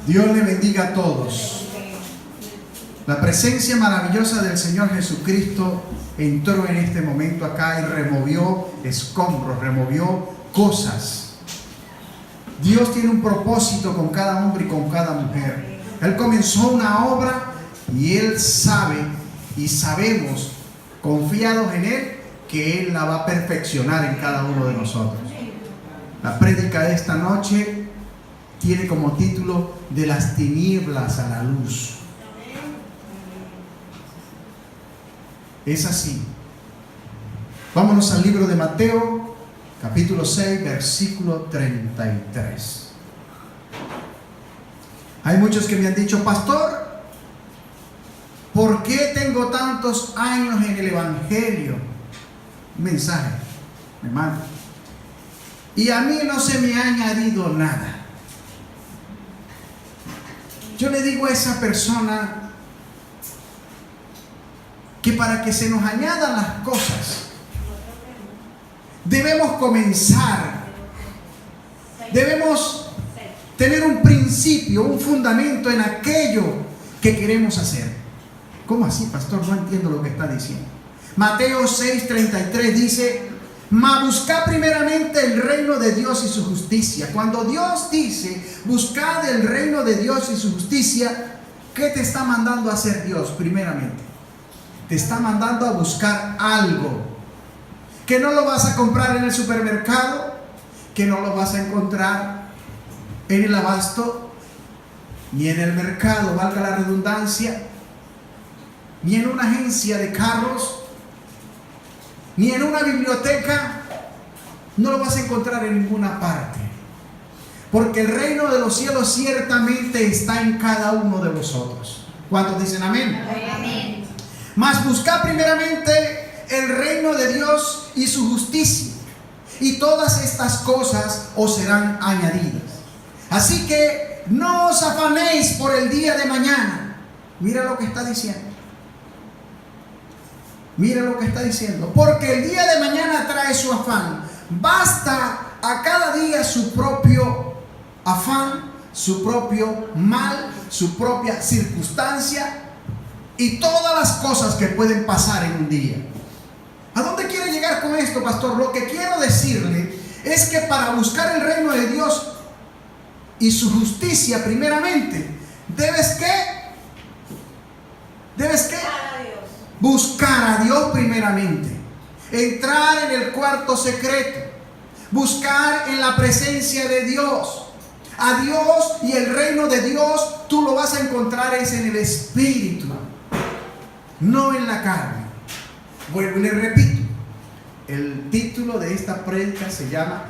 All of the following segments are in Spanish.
Dios le bendiga a todos. La presencia maravillosa del Señor Jesucristo entró en este momento acá y removió escombros, removió cosas. Dios tiene un propósito con cada hombre y con cada mujer. Él comenzó una obra y Él sabe y sabemos, confiados en Él, que Él la va a perfeccionar en cada uno de nosotros. La prédica de esta noche tiene como título: de las tinieblas a la luz. Es así. Vámonos al libro de Mateo, capítulo 6, versículo 33. Hay muchos que me han dicho: pastor, ¿por qué tengo tantos años en el Evangelio? Un mensaje, hermano. Y a mí no se me ha añadido nada. Yo le digo a esa persona que para que se nos añadan las cosas, debemos comenzar. Debemos tener un principio, un fundamento en aquello que queremos hacer. ¿Cómo así, pastor? No entiendo lo que está diciendo. Mateo 6:33 dice: mas buscad primeramente el reino de Dios y su justicia. Cuando Dios dice buscad el reino de Dios y su justicia, ¿qué te está mandando a hacer Dios primeramente? Te está mandando a buscar algo que no lo vas a comprar en el supermercado, que no lo vas a encontrar en el abasto, ni en el mercado, valga la redundancia, ni en una agencia de carros, ni en una biblioteca. No lo vas a encontrar en ninguna parte, porque el reino de los cielos ciertamente está en cada uno de vosotros. ¿Cuántos dicen amén? Amén. Mas buscad primeramente el reino de Dios y su justicia, y todas estas cosas os serán añadidas. Así que no os afanéis por el día de mañana. Mira lo que está diciendo. Mira lo que está diciendo. Porque el día de mañana trae su afán. Basta a cada día su propio afán, su propio mal, su propia circunstancia y todas las cosas que pueden pasar en un día. ¿A dónde quiere llegar con esto, pastor? Lo que quiero decirle es que para buscar el reino de Dios y su justicia primeramente, ¿debes qué? Buscar a Dios primeramente. Entrar en el cuarto secreto. Buscar en la presencia de Dios. A Dios y el reino de Dios tú lo vas a encontrar es en el Espíritu, no en la carne. Vuelvo y le repito. El título de esta prédica se llama: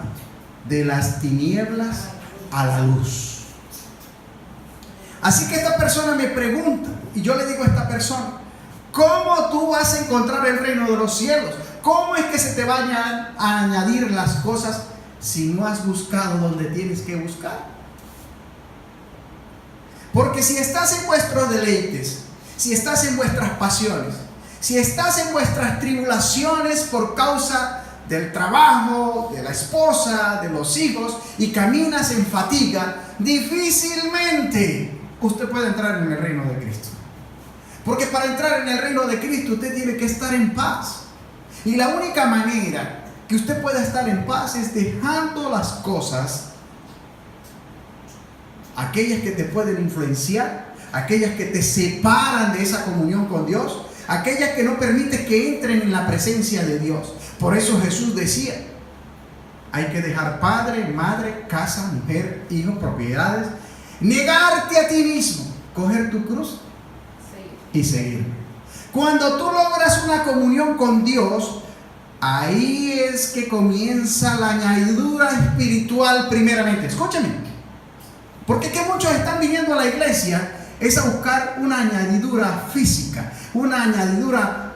de las tinieblas a la luz. Así que esta persona me pregunta, y yo le digo a esta persona: ¿cómo tú vas a encontrar el reino de los cielos? ¿Cómo es que se te van a añadir las cosas si no has buscado donde tienes que buscar? Porque si estás en vuestros deleites, si estás en vuestras pasiones, si estás en vuestras tribulaciones por causa del trabajo, de la esposa, de los hijos, y caminas en fatiga, difícilmente usted puede entrar en el reino de Cristo. Porque para entrar en el reino de Cristo usted tiene que estar en paz. Y la única manera que usted pueda estar en paz es dejando las cosas, aquellas que te pueden influenciar, aquellas que te separan de esa comunión con Dios, aquellas que no permiten que entren en la presencia de Dios. Por eso Jesús decía: hay que dejar padre, madre, casa, mujer, hijos, propiedades, negarte a ti mismo, coger tu cruz y seguir. Cuando tú logras una comunión con Dios, ahí es que comienza la añadidura espiritual primeramente. Escúchame, porque que muchos están viniendo a la iglesia es a buscar una añadidura física, una añadidura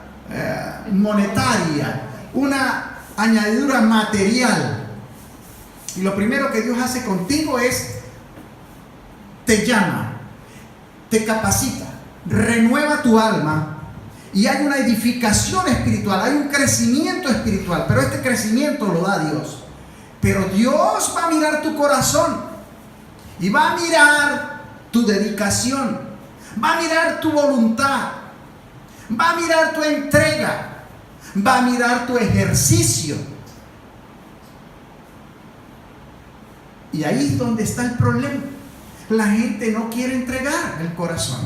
monetaria, una añadidura material. Y lo primero que Dios hace contigo es te llama, te capacita, renueva tu alma, y hay una edificación espiritual, hay un crecimiento espiritual, pero este crecimiento lo da Dios. Pero Dios va a mirar tu corazón y va a mirar tu dedicación, va a mirar tu voluntad, va a mirar tu entrega, va a mirar tu ejercicio. Y ahí es donde está el problema. La gente no quiere entregar el corazón.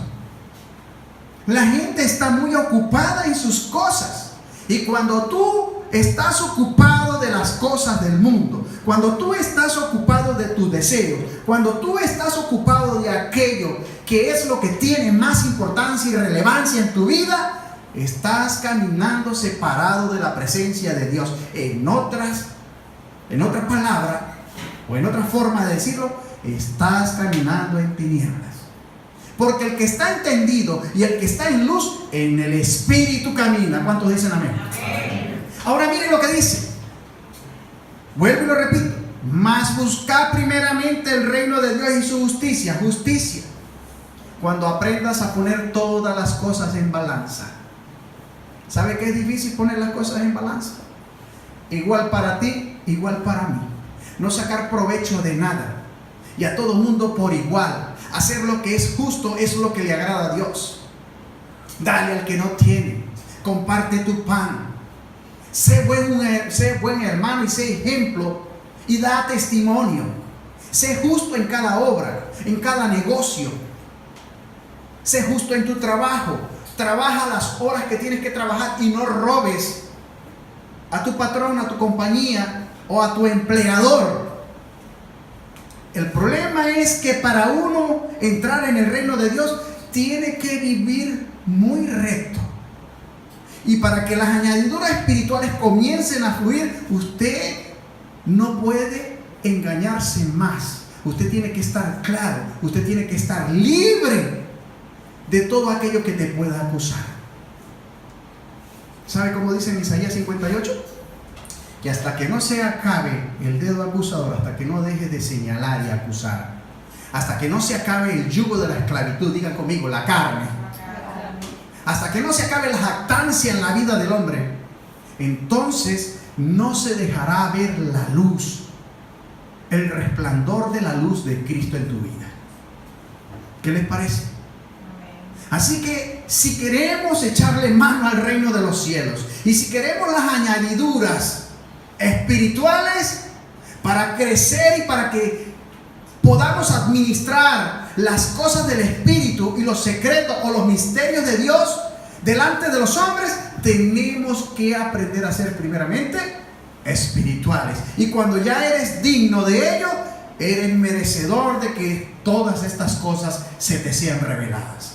La gente está muy ocupada en sus cosas. Y cuando tú estás ocupado de las cosas del mundo, cuando tú estás ocupado de tus deseos, cuando tú estás ocupado de aquello que es lo que tiene más importancia y relevancia en tu vida, estás caminando separado de la presencia de Dios. En otra palabra, o en otra forma de decirlo, estás caminando en tinieblas. Porque el que está entendido y el que está en luz, en el Espíritu camina. ¿Cuántos dicen amén? Amén. Ahora miren lo que dice. Vuelvo y lo repito. Mas buscad primeramente el reino de Dios y su justicia. Justicia. Cuando aprendas a poner todas las cosas en balanza. ¿Sabe qué es difícil poner las cosas en balanza? Igual para ti, igual para mí. No sacar provecho de nada. Y a todo mundo por igual. Hacer lo que es justo es lo que le agrada a Dios. Dale al que no tiene. Comparte tu pan. Sé buen hermano y sé ejemplo y da testimonio. Sé justo en cada obra, en cada negocio. Sé justo en tu trabajo. Trabaja las horas que tienes que trabajar y no robes a tu patrón, a tu compañía o a tu empleador. El problema es que para uno entrar en el reino de Dios tiene que vivir muy recto. Y para que las añadiduras espirituales comiencen a fluir, usted no puede engañarse más. Usted tiene que estar claro, usted tiene que estar libre de todo aquello que te pueda acusar. ¿Sabe cómo dice en Isaías 58? Que hasta que no se acabe el dedo acusador, hasta que no deje de señalar y acusar, hasta que no se acabe el yugo de la esclavitud, digan conmigo, la carne, hasta que no se acabe la jactancia en la vida del hombre, entonces no se dejará ver la luz, el resplandor de la luz de Cristo en tu vida. ¿Qué les parece? Así que si queremos echarle mano al reino de los cielos y si queremos las añadiduras espirituales para crecer y para que podamos administrar las cosas del Espíritu y los secretos o los misterios de Dios delante de los hombres, tenemos que aprender a ser primeramente espirituales. Y cuando ya eres digno de ello, eres merecedor de que todas estas cosas se te sean reveladas.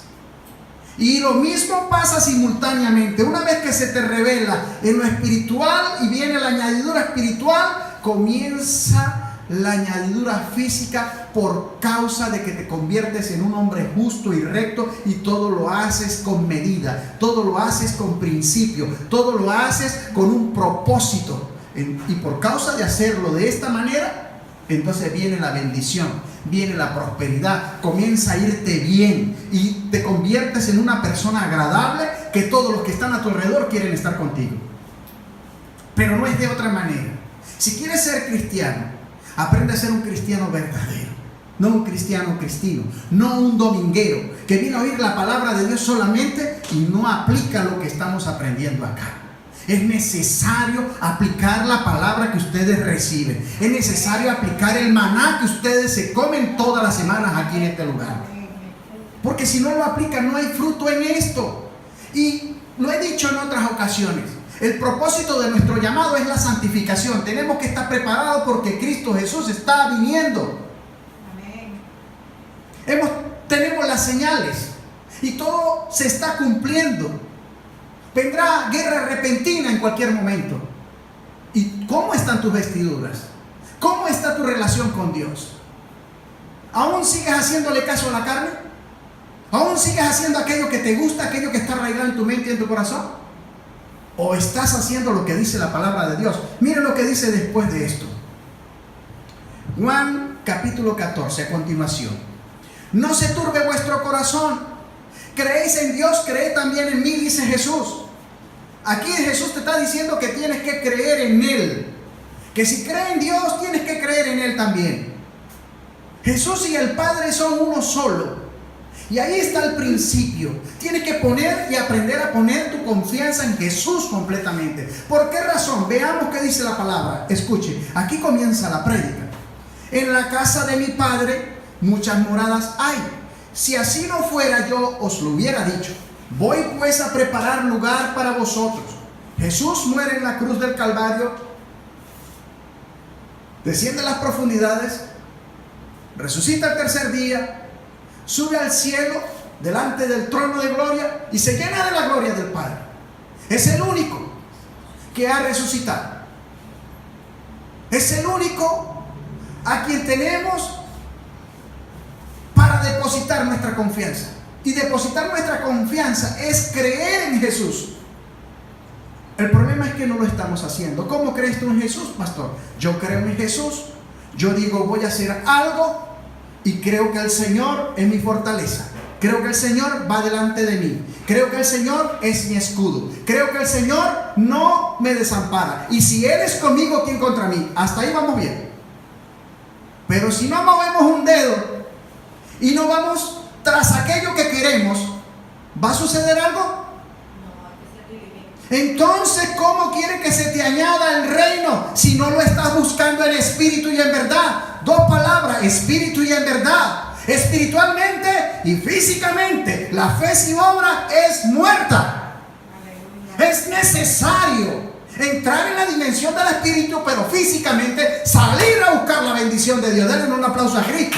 Y lo mismo pasa simultáneamente. Una vez que se te revela en lo espiritual y viene la añadidura espiritual, comienza la añadidura física por causa de que te conviertes en un hombre justo y recto y todo lo haces con medida, todo lo haces con principio, todo lo haces con un propósito. Y por causa de hacerlo de esta manera, entonces viene la bendición, viene la prosperidad, comienza a irte bien y te conviertes en una persona agradable que todos los que están a tu alrededor quieren estar contigo. Pero no es de otra manera. Si quieres ser cristiano, aprende a ser un cristiano verdadero, no un cristiano cristino, no un dominguero que viene a oír la palabra de Dios solamente y no aplica lo que estamos aprendiendo acá. Es necesario aplicar la palabra que ustedes reciben. Es necesario aplicar el maná que ustedes se comen todas las semanas aquí en este lugar. Porque si no lo aplican, no hay fruto en esto. Y lo he dicho en otras ocasiones. El propósito de nuestro llamado es la santificación. Tenemos que estar preparados porque Cristo Jesús está viniendo. Tenemos las señales y todo se está cumpliendo. Vendrá guerra repentina en cualquier momento. ¿Y cómo están tus vestiduras? ¿Cómo está tu relación con Dios? ¿Aún sigues haciéndole caso a la carne? ¿Aún sigues haciendo aquello que te gusta, aquello que está arraigado en tu mente y en tu corazón? ¿O estás haciendo lo que dice la palabra de Dios? Miren lo que dice después de esto. Juan capítulo 14, a continuación. No se turbe vuestro corazón. Creéis en Dios, creed también en mí, dice Jesús. Aquí Jesús te está diciendo que tienes que creer en Él. Que si crees en Dios, tienes que creer en Él también. Jesús y el Padre son uno solo. Y ahí está el principio. Tienes que poner y aprender a poner tu confianza en Jesús completamente. ¿Por qué razón? Veamos qué dice la palabra. Escuche, aquí comienza la prédica. En la casa de mi Padre muchas moradas hay. Si así no fuera, yo os lo hubiera dicho. Voy pues a preparar lugar para vosotros. Jesús muere en la cruz del Calvario, desciende a las profundidades, resucita el tercer día, sube al cielo delante del trono de gloria y se llena de la gloria del Padre. Es el único que ha resucitado. Es el único a quien tenemos para depositar nuestra confianza. Y depositar nuestra confianza es creer en Jesús. El problema es que no lo estamos haciendo. ¿Cómo crees tú en Jesús, pastor? Yo creo en Jesús. Yo digo, voy a hacer algo y creo que el Señor es mi fortaleza. Creo que el Señor va delante de mí. Creo que el Señor es mi escudo. Creo que el Señor no me desampara. Y si Él es conmigo, ¿quién contra mí? Hasta ahí vamos bien. Pero si no movemos un dedo y no vamos tras aquello que queremos, ¿va a suceder algo? Entonces, ¿cómo quiere que se te añada el reino si no lo estás buscando en espíritu y en verdad? Dos palabras, espíritu y en verdad. Espiritualmente y físicamente, la fe sin obra es muerta. Es necesario entrar en la dimensión del espíritu, pero físicamente salir a buscar la bendición de Dios. Denle un aplauso a Cristo.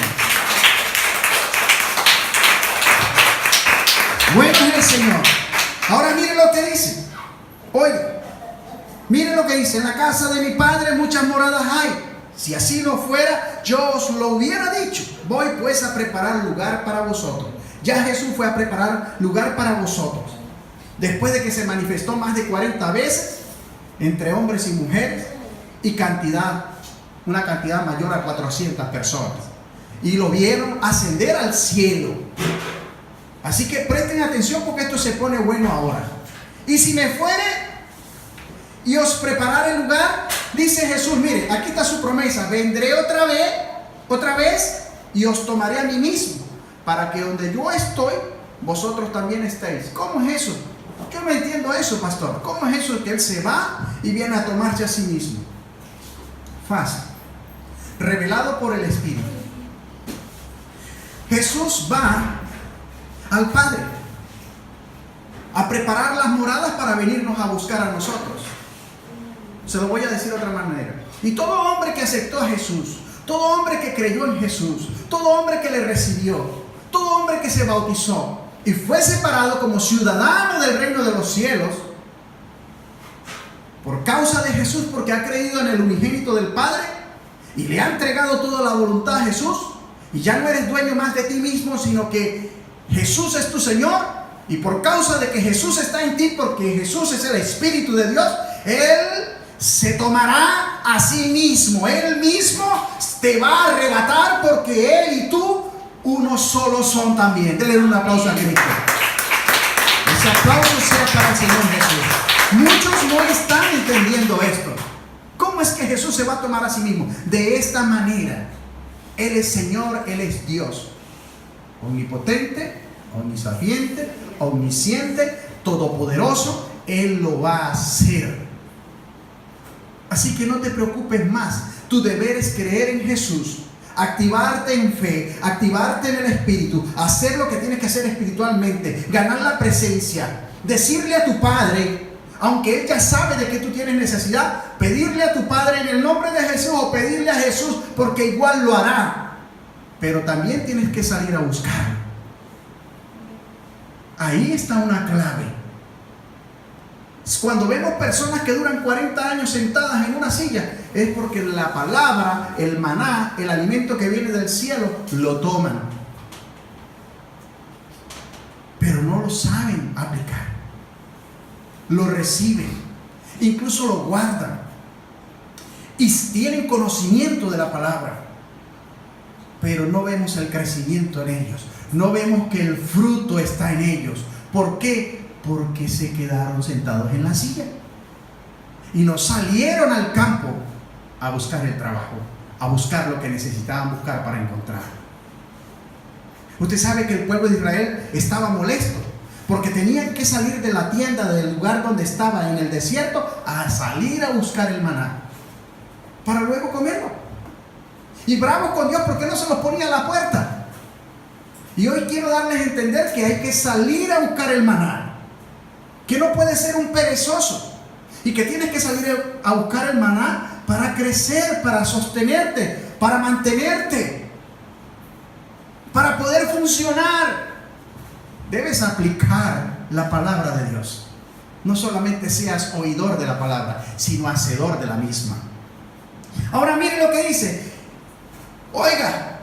Bueno es el Señor. Ahora miren lo que dice. Oye, miren lo que dice. En la casa de mi Padre muchas moradas hay. Si así no fuera, yo os lo hubiera dicho. Voy pues a preparar lugar para vosotros. Ya Jesús fue a preparar lugar para vosotros. Después de que se manifestó más de 40 veces entre hombres y mujeres y una cantidad mayor a 400 personas. Y lo vieron ascender al cielo. Así que presten atención porque esto se pone bueno ahora. Y si me fuere y os prepararé el lugar, dice Jesús, mire, aquí está su promesa, vendré otra vez y os tomaré a mí mismo, para que donde yo estoy, vosotros también estéis. ¿Cómo es eso? Yo no entiendo eso, pastor. ¿Cómo es eso que Él se va y viene a tomarse a sí mismo? Fácil. Revelado por el Espíritu. Jesús va al Padre a preparar las moradas para venirnos a buscar a nosotros. Se lo voy a decir de otra manera. Y todo hombre que aceptó a Jesús, todo hombre que creyó en Jesús, todo hombre que le recibió, todo hombre que se bautizó y fue separado como ciudadano del reino de los cielos por causa de Jesús, porque ha creído en el unigénito del Padre y le ha entregado toda la voluntad a Jesús, y ya no eres dueño más de ti mismo, sino que Jesús es tu Señor, y por causa de que Jesús está en ti, porque Jesús es el Espíritu de Dios, Él se tomará a sí mismo. Él mismo te va a arrebatar, porque Él y tú uno solo son también. Denle un aplauso a Cristo. Ese aplauso sea para el Señor Jesús. Muchos no están entendiendo esto. ¿Cómo es que Jesús se va a tomar a sí mismo? De esta manera. Él es Señor, Él es Dios. Omnipotente, omnisapiente, omnisciente, todopoderoso. Él lo va a hacer. Así que no te preocupes más. Tu deber es creer en Jesús, activarte en fe, activarte en el Espíritu, hacer lo que tienes que hacer espiritualmente, ganar la presencia, decirle a tu Padre, aunque Él ya sabe de que tú tienes necesidad, pedirle a tu Padre en el nombre de Jesús, o pedirle a Jesús, porque igual lo hará. Pero también tienes que salir a buscarlo. Ahí está una clave. Cuando vemos personas que duran 40 años sentadas en una silla, es porque la palabra, el maná, el alimento que viene del cielo, lo toman. Pero no lo saben aplicar. Lo reciben, incluso lo guardan. Y tienen conocimiento de la palabra. Pero no vemos el crecimiento en ellos. No vemos que el fruto está en ellos. ¿Por qué? Porque se quedaron sentados en la silla y no salieron al campo a buscar el trabajo, a buscar lo que necesitaban buscar para encontrar. Usted sabe que el pueblo de Israel estaba molesto porque tenían que salir de la tienda, del lugar donde estaba en el desierto, a salir a buscar el maná para luego comerlo. Y bravos con Dios porque no se los ponía a la puerta. Y hoy quiero darles a entender que hay que salir a buscar el maná, que no puede ser un perezoso, y que tienes que salir a buscar el maná para crecer, para sostenerte, para mantenerte, para poder funcionar. Debes aplicar la palabra de Dios. No solamente seas oidor de la palabra, sino hacedor de la misma. Ahora miren lo que dice. Oiga,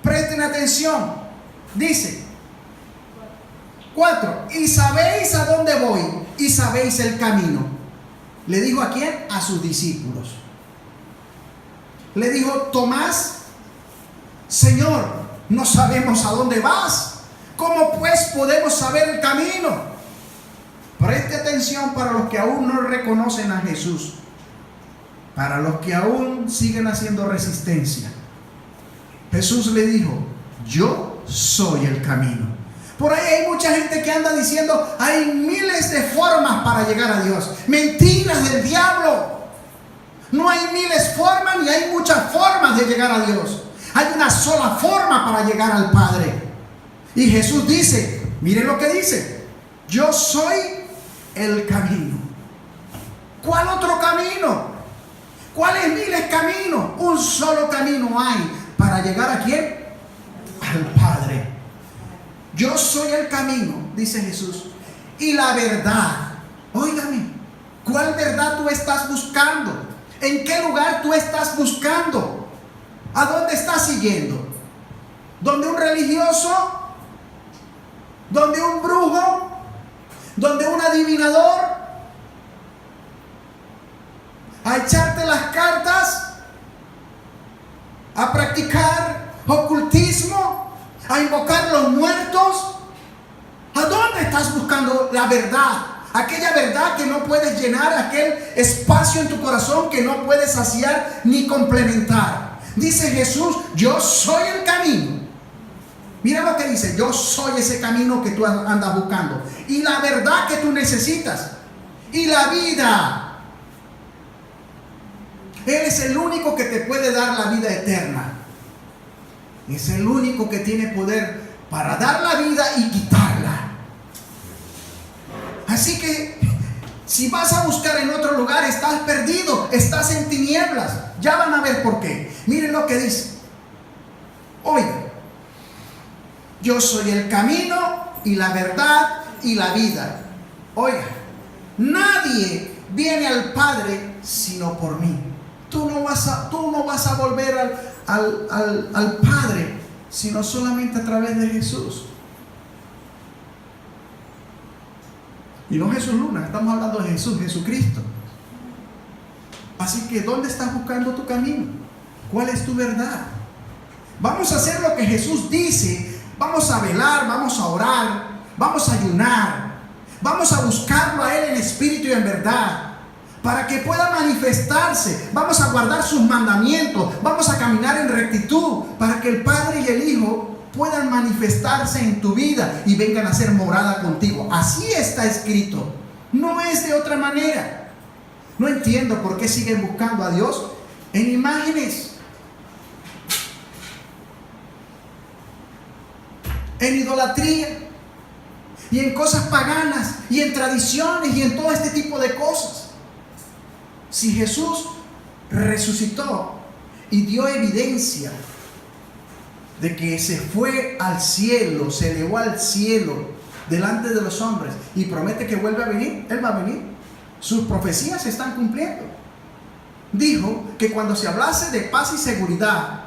presten atención. Dice 4. Y sabéis a dónde voy, y sabéis el camino. ¿Le dijo a quién? A sus discípulos. Le dijo Tomás: Señor, no sabemos a dónde vas. ¿Cómo pues podemos saber el camino? Preste atención para los que aún no reconocen a Jesús, para los que aún siguen haciendo resistencia. Jesús le dijo: yo soy el camino. Por ahí hay mucha gente que anda diciendo: hay miles de formas para llegar a Dios. Mentiras del diablo. No hay miles formas ni hay muchas formas de llegar a Dios. Hay una sola forma para llegar al Padre. Y Jesús dice, miren lo que dice: yo soy el camino. ¿Cuál otro camino? ¿Cuáles miles caminos? Un solo camino hay para llegar ¿a quién? Al Padre. Yo soy el camino, dice Jesús, y la verdad. Óigame, ¿cuál verdad tú estás buscando? ¿En qué lugar tú estás buscando? ¿A dónde estás siguiendo? ¿Donde un religioso? ¿Donde un brujo? ¿Donde un adivinador? ¿A echarte las cartas? ¿A practicar ocultismo? ¿A invocar los muertos? ¿A dónde estás buscando la verdad? Aquella verdad que no puedes llenar, aquel espacio en tu corazón que no puedes saciar ni complementar. Dice Jesús: yo soy el camino. Mira lo que dice: yo soy ese camino que tú andas buscando, y la verdad que tú necesitas, y la vida. Él es el único que te puede dar la vida eterna. Es el único que tiene poder para dar la vida y quitarla. Así que si vas a buscar en otro lugar, estás perdido, estás en tinieblas. Ya van a ver por qué. Miren lo que dice. Oiga, yo soy el camino y la verdad y la vida. Oiga, nadie viene al Padre sino por mí. Tú no vas a volver al Padre sino solamente a través de Jesús. Y no Jesús Luna, estamos hablando de Jesús, Jesucristo. Así que, ¿dónde estás buscando tu camino? ¿Cuál es tu verdad? Vamos a hacer lo que Jesús dice. Vamos a velar, vamos a orar, vamos a ayunar, vamos a buscarlo a Él en espíritu y en verdad, para que pueda manifestarse. Vamos a guardar sus mandamientos, vamos a caminar en rectitud, para que el Padre y el Hijo puedan manifestarse en tu vida y vengan a ser morada contigo. Así está escrito, no es de otra manera. No entiendo por qué siguen buscando a Dios en imágenes, en idolatría y en cosas paganas y en tradiciones y en todo este tipo de cosas. Si Jesús resucitó y dio evidencia de que se fue al cielo, se elevó al cielo delante de los hombres y promete que vuelve a venir, Él va a venir. Sus profecías se están cumpliendo. Dijo que cuando se hablase de paz y seguridad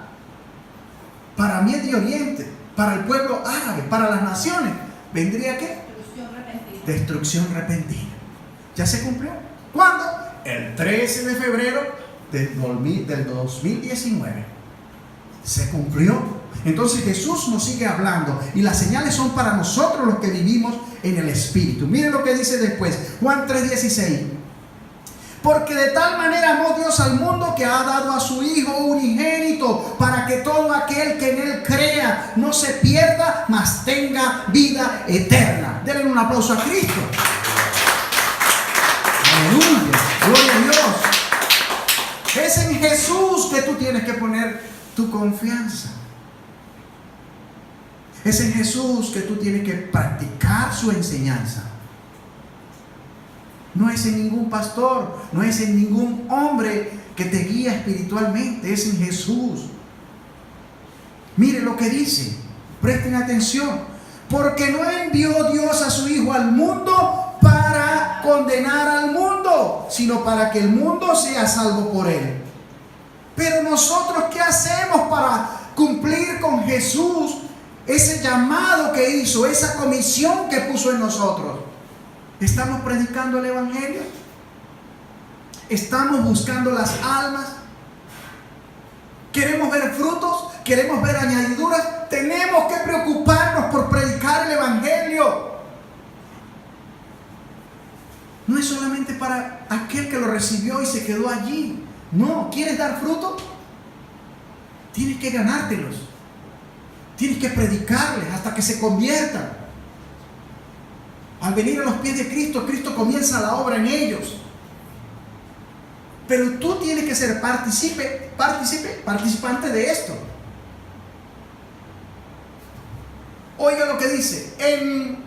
para Medio Oriente, para el pueblo árabe, para las naciones, ¿vendría qué? Destrucción repentina. ¿Ya se cumplió? ¿Cuándo? El 13 de febrero del 2019. Se cumplió. Entonces Jesús nos sigue hablando y las señales son para nosotros los que vivimos en el Espíritu. Miren lo que dice después, Juan 3:16. Porque de tal manera amó Dios al mundo que ha dado a su Hijo unigénito, para que todo aquel que en Él crea no se pierda, mas tenga vida eterna. Denle un aplauso a Cristo. Aleluya, gloria a Dios. Es en Jesús que tú tienes que poner tu confianza. Es en Jesús que tú tienes que practicar su enseñanza. No es en ningún pastor, no es en ningún hombre que te guía espiritualmente, es en Jesús. Mire lo que dice, presten atención. Porque no envió Dios a su Hijo al mundo para condenar al mundo, sino para que el mundo sea salvo por Él. Pero nosotros, ¿qué hacemos para cumplir con Jesús ese llamado que hizo, esa comisión que puso en nosotros? ¿Estamos predicando el Evangelio? ¿Estamos buscando las almas? ¿Queremos ver frutos? ¿Queremos ver añadiduras? Tenemos que preocuparnos por predicar el Evangelio. No es solamente para aquel que lo recibió y se quedó allí. No, ¿quieres dar fruto? Tienes que ganártelos. Tienes que predicarles hasta que se conviertan. Al venir a los pies de Cristo, Cristo comienza la obra en ellos. Pero tú tienes que ser participante de esto. Oiga lo que dice: el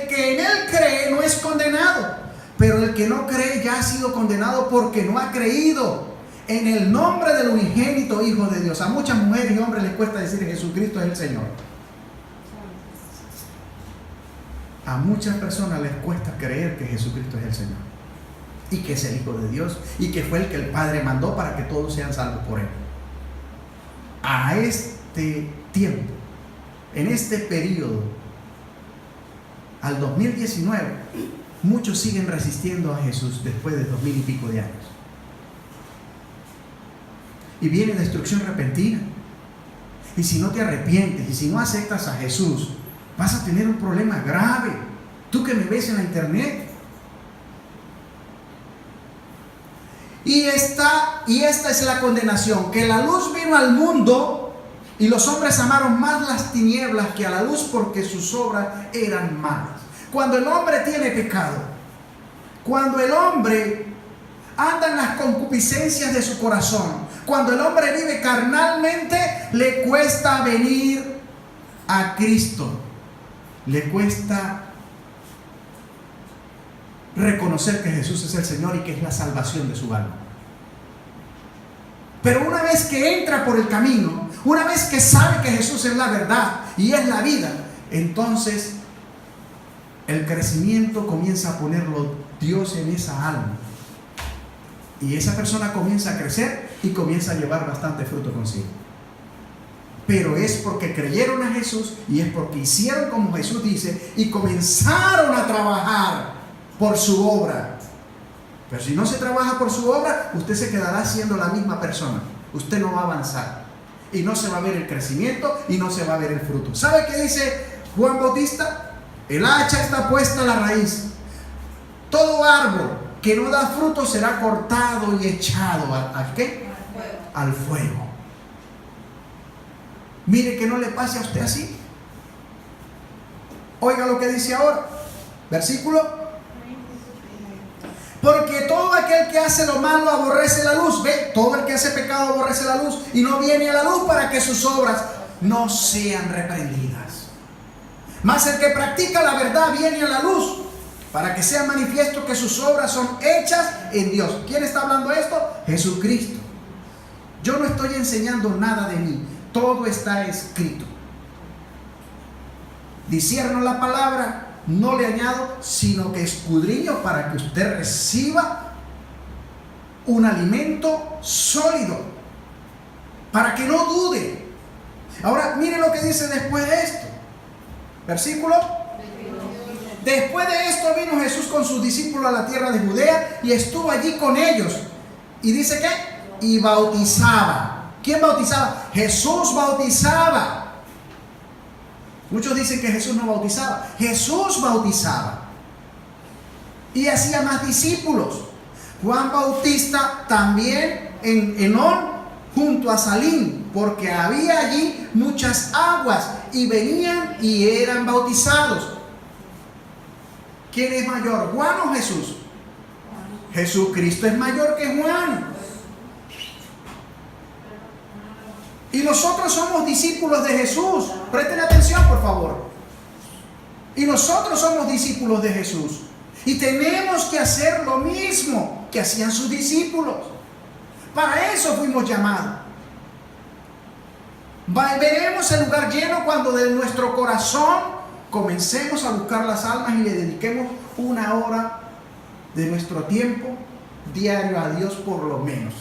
que en Él cree no es condenado, pero el que no cree ya ha sido condenado porque no ha creído en el nombre del unigénito Hijo de Dios. A muchas mujeres y hombres les cuesta decir que Jesucristo es el Señor. A muchas personas les cuesta creer que Jesucristo es el Señor y que es el Hijo de Dios y que fue el que el Padre mandó para que todos sean salvos por Él. A este tiempo, en este periodo, al 2019, muchos siguen resistiendo a Jesús después de 2000 y pico de años. Y viene destrucción repentina. Y si no te arrepientes y si no aceptas a Jesús, vas a tener un problema grave. Tú que me ves en la internet. Y esta es la condenación: que la luz vino al mundo y los hombres amaron más las tinieblas que a la luz, porque sus obras eran malas. Cuando el hombre tiene pecado, cuando el hombre anda en las concupiscencias de su corazón, cuando el hombre vive carnalmente, le cuesta venir a Cristo. Le cuesta reconocer que Jesús es el Señor y que es la salvación de su alma. Pero una vez que entra por el camino, una vez que sabe que Jesús es la verdad y es la vida, entonces el crecimiento comienza a ponerlo Dios en esa alma. Y esa persona comienza a crecer y comienza a llevar bastante fruto consigo. Pero es porque creyeron a Jesús y es porque hicieron como Jesús dice y comenzaron a trabajar por su obra. Pero si no se trabaja por su obra, usted se quedará siendo la misma persona. Usted no va a avanzar y no se va a ver el crecimiento y no se va a ver el fruto. ¿Sabe qué dice Juan Bautista? El hacha está puesta a la raíz. Todo árbol que no da fruto será cortado y echado ¿a qué? Al fuego. Mire que no le pase a usted así. Oiga lo que dice ahora, versículo: porque todo aquel que hace lo malo aborrece la luz. Ve, todo el que hace pecado aborrece la luz y no viene a la luz para que sus obras no sean reprendidas. Mas el que practica la verdad viene a la luz para que sea manifiesto que sus obras son hechas en Dios. ¿Quién está hablando esto? Jesucristo. Yo no estoy enseñando nada de mí. Todo está escrito. Discierno la palabra, no le añado, sino que escudriño para que usted reciba un alimento sólido, para que no dude. Ahora, mire lo que dice después de esto. Versículo: después de esto vino Jesús con sus discípulos a la tierra de Judea y estuvo allí con ellos. Y dice que, y bautizaba. ¿Quién bautizaba? Jesús bautizaba. Muchos dicen que Jesús no bautizaba. Jesús bautizaba. Y hacía más discípulos. Juan Bautista también en Enón, junto a Salim, porque había allí muchas aguas y venían y eran bautizados. ¿Quién es mayor, Juan o Jesús? Jesucristo es mayor que Juan. Y nosotros somos discípulos de Jesús. Presten atención, por favor. Y nosotros somos discípulos de Jesús. Y tenemos que hacer lo mismo que hacían sus discípulos. Para eso fuimos llamados. Veremos el lugar lleno cuando de nuestro corazón comencemos a buscar las almas y le dediquemos una hora de nuestro tiempo diario a Dios por lo menos.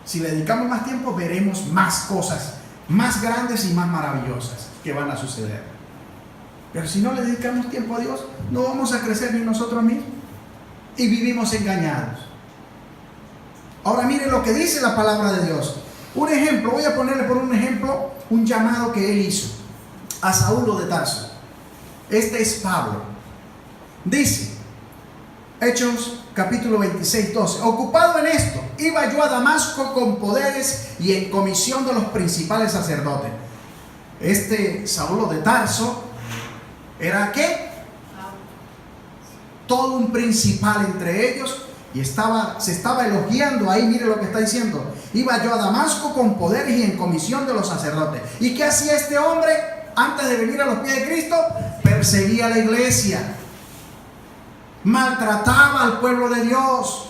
Si le dedicamos más tiempo, veremos más cosas más grandes y más maravillosas que van a suceder. Pero si no le dedicamos tiempo a Dios, no vamos a crecer ni nosotros mismos y vivimos engañados. Ahora miren lo que dice la palabra de Dios. Un ejemplo, voy a ponerle por un ejemplo un llamado que él hizo a Saulo de Tarso. Este es Pablo. Dice, Hechos capítulo 26, 12. Ocupado en esto, iba yo a Damasco con poderes y en comisión de los principales sacerdotes. Este Saulo de Tarso era ¿qué? Todo un principal entre ellos. Y se estaba elogiando ahí, mire lo que está diciendo. Iba yo a Damasco con poderes y en comisión de los sacerdotes. ¿Y qué hacía este hombre antes de venir a los pies de Cristo? Perseguía a la iglesia, maltrataba al pueblo de Dios,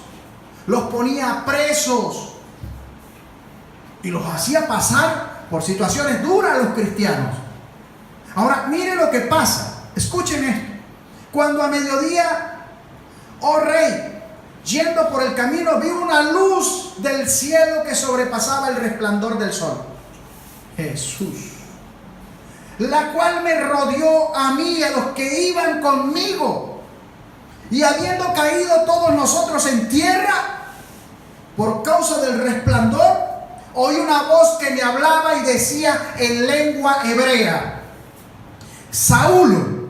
los ponía presos y los hacía pasar por situaciones duras a los cristianos. Ahora, mire lo que pasa, escuchen esto. Cuando a mediodía, oh rey, yendo por el camino, vi una luz del cielo que sobrepasaba el resplandor del sol. Jesús. La cual me rodeó a mí y a los que iban conmigo. Y habiendo caído todos nosotros en tierra, por causa del resplandor, oí una voz que me hablaba y decía en lengua hebrea: Saulo,